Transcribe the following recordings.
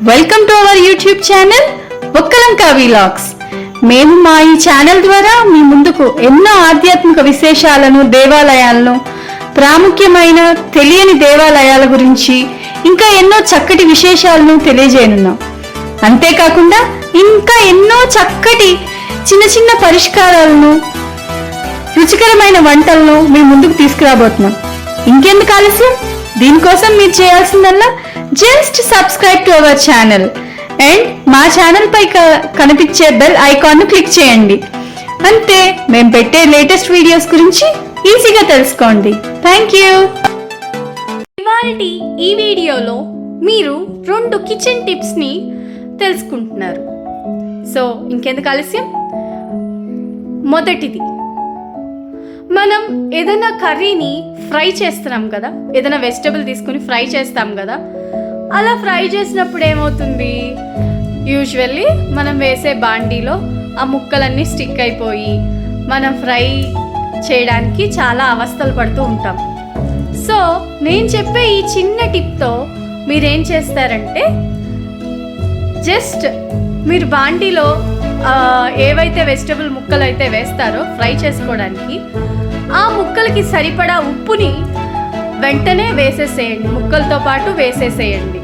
Welcome to our YouTube channel Okkalanka vlogs. మేము మా ఈ ఛానల్ ద్వారా మీ ముందుకు ఎన్నో ఆధ్యాత్మిక విశేషాలను, దేవాలయాలను, ప్రాముఖ్యమైన తెలియని దేవాలయాల గురించి ఇంకా ఎన్నో చక్కటి విశేషాలను తెలియజేయనున్నాం. అంతేకాకుండా ఇంకా ఎన్నో చక్కటి చిన్న చిన్న పరిష్కారాలను, రుచికరమైన వంటలను మీ ముందుకు తీసుకురాబోతున్నాం. ఇంకెందుకు ఆలస్యం? దీనికోసం మీరు చేయాల్సిందల్లా just subscribe to our channel and మా ఛానల్ పై కనిపించే బెల్ ఐకాన్ ను క్లిక్ చేయండి. అంతే, మేము పెట్టే లేటెస్ట్ వీడియోస్ గురించి ఈజీగా తెలుసుకోండి. Thank you. ఇవాల్టి ఈ వీడియోలో మీరు 2 కిచెన్ టిప్స్ ని తెలుసుకుంటున్నారు. సో ఇంకెందుకు ఆలస్యం? మొదటిది, మనం ఏదైనా కర్రీని ఫ్రై చేస్తున్నాం కదా, ఏదైనా వెజిటబుల్ తీసుకుని ఫ్రై చేస్తాం కదా, అలా ఫ్రై చేసినప్పుడు ఏమవుతుంది, యూజువల్లీ మనం వేసే బాండీలో ఆ ముక్కలన్నీ స్టిక్ అయిపోయి మనం ఫ్రై చేయడానికి చాలా అవస్థలు పడుతూ ఉంటాం. సో నేను చెప్పే ఈ చిన్న టిప్తో మీరేం చేస్తారంటే, జస్ట్ మీరు బాండీలో ఏవైతే వెజిటబుల్ ముక్కలు అయితే వేస్తారో ఫ్రై చేసుకోవడానికి, ఆ ముక్కలకి సరిపడా ఉప్పుని వెంటనే వేసేసేయండి, ముక్కలతో పాటు వేసేసేయండి.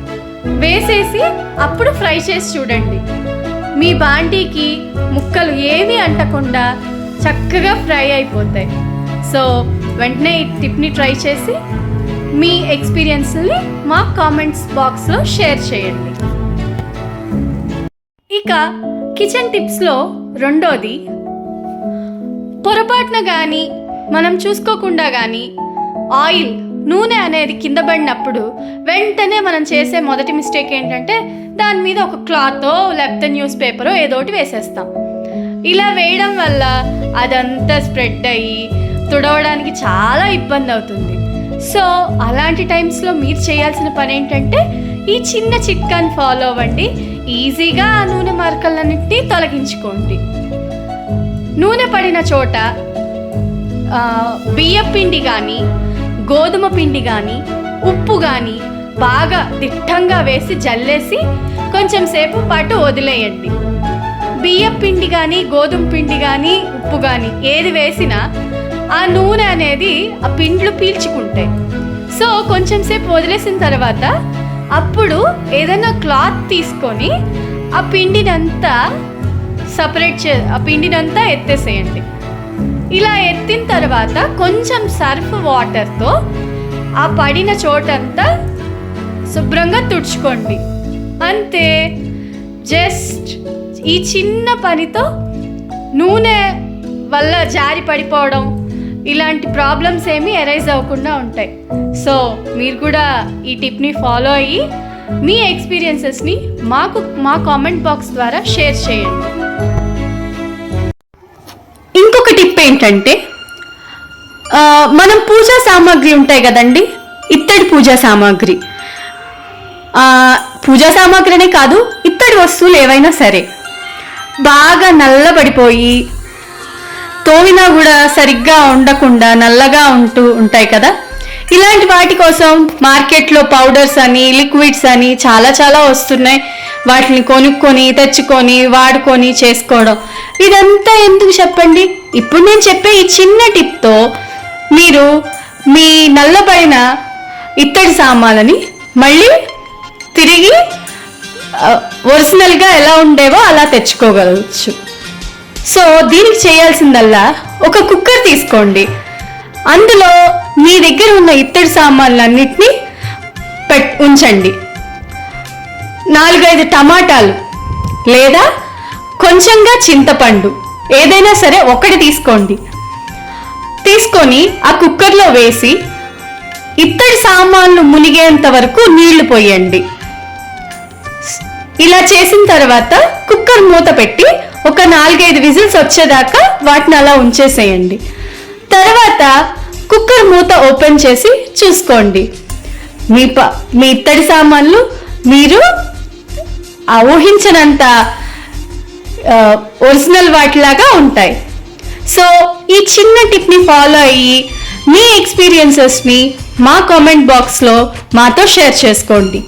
వేసేసి అప్పుడు ఫ్రై చేసి చూడండి. మీ బాండీకి ముక్కలు ఏవి అంటకుండా చక్కగా ఫ్రై అయిపోతాయి. సో వెంటనే ఈ టిప్ని ట్రై చేసి మీ ఎక్స్పీరియన్స్ని మా కామెంట్స్ బాక్స్లో షేర్ చేయండి. ఇక కిచెన్ టిప్స్లో రెండోది, పొరపాటున కానీ మనం చూసుకోకుండా కానీ ఆయిల్, నూనె అనేది కింద పడినప్పుడు వెంటనే మనం చేసే మొదటి మిస్టేక్ ఏంటంటే, దాని మీద ఒక క్లాతో లేకపోతే న్యూస్ పేపరో ఏదోటి వేసేస్తాం. ఇలా వేయడం వల్ల అదంతా స్ప్రెడ్ అయ్యి తుడవడానికి చాలా ఇబ్బంది అవుతుంది. సో అలాంటి టైమ్స్లో మీరు చేయాల్సిన పని ఏంటంటే, ఈ చిన్న చిట్కాని ఫాలో అవ్వండి. ఈజీగా ఆ నూనె మరకలన్నింటినీ తొలగించుకోండి. నూనె పడిన చోట బియ్యం పిండి కానీ, గోధుమ పిండి కానీ, ఉప్పు కానీ బాగా దిట్టంగా వేసి జల్లేసి కొంచెం సేపు పాటు వదిలేయండి. బియ్యం పిండి కానీ, గోధుమ పిండి కానీ, ఉప్పు కానీ ఏది వేసినా ఆ నూనె అనేది ఆ పిండ్లు పీల్చుకుంటాయి. సో కొంచెం సేపు వదిలేసిన తర్వాత అప్పుడు ఏదైనా క్లాత్ తీసుకొని ఆ పిండినంతా ఆ పిండినంతా ఎత్తేసేయండి. ఇలా ఎత్తిన తర్వాత కొంచెం సర్ఫ్ వాటర్తో ఆ పడిన చోటంతా శుభ్రంగా తుడుచుకోండి. అంతే. జస్ట్ ఈ చిన్న పనితో నూనె వల్ల జారి పడిపోవడం ఇలాంటి ప్రాబ్లమ్స్ ఏమీ ఎరైజ్ అవ్వకుండా ఉంటాయి. సో మీరు కూడా ఈ టిప్ని ఫాలో అయ్యి మీ ఎక్స్పీరియన్సెస్ని మా కామెంట్ బాక్స్ ద్వారా షేర్ చేయండి. ఇంకొక టిప్ ఏంటంటే, మనం పూజా సామాగ్రి ఉంటాయి కదండి, ఇత్తడి పూజా సామాగ్రి, పూజా సామాగ్రినే కాదు, ఇత్తడి వస్తువులు ఏవైనా సరే బాగా నల్లబడిపోయి తోమినా కూడా సరిగ్గా ఉండకుండా నల్లగా ఉంటాయి కదా. ఇలాంటి వాటి కోసం మార్కెట్లో పౌడర్స్ అని, లిక్విడ్స్ అని చాలా వస్తున్నాయి. వాటిని కొనుక్కొని తెచ్చుకొని వాడుకొని చేసుకోవడం, ఇదంతా ఎందుకు చెప్పండి? ఇప్పుడు నేను చెప్పే ఈ చిన్న టిప్తో మీరు మీ నల్లబడిన ఇత్తడి సామాన్లని మళ్ళీ తిరిగి ఒరిజినల్గా ఎలా ఉండేవో అలా తెచ్చుకోగలవచ్చు. సో దీనికి చేయాల్సిందల్లా ఒక కుక్కర్ తీసుకోండి. అందులో మీ దగ్గర ఉన్న ఇత్తడి సామాన్లన్నిటినీ ఉంచండి. 4-5 టమాటాలు లేదా కొంచెంగా చింతపండు ఏదైనా సరే ఒకటి తీసుకోండి. తీసుకొని ఆ కుక్కర్లో వేసి ఇత్తడి సామాన్లు మునిగేంత వరకు నీళ్లు పోయండి. ఇలా చేసిన తర్వాత కుక్కర్ మూత పెట్టి ఒక 4-5 విజిల్స్ వచ్చేదాకా వాటిని అలా ఉంచేసేయండి. తర్వాత కుక్కర్ మూత ఓపెన్ చేసి చూసుకోండి. మీ ఇత్తడి సామాన్లు మీరు ఊహించినంత ఒరిజినల్ వాటిలాగా ఉంటాయి. సో ఈ చిన్న టిప్ని ఫాలో అయ్యి మీ ఎక్స్పీరియన్సెస్ని మా కామెంట్ బాక్స్లో మాతో షేర్ చేసుకోండి.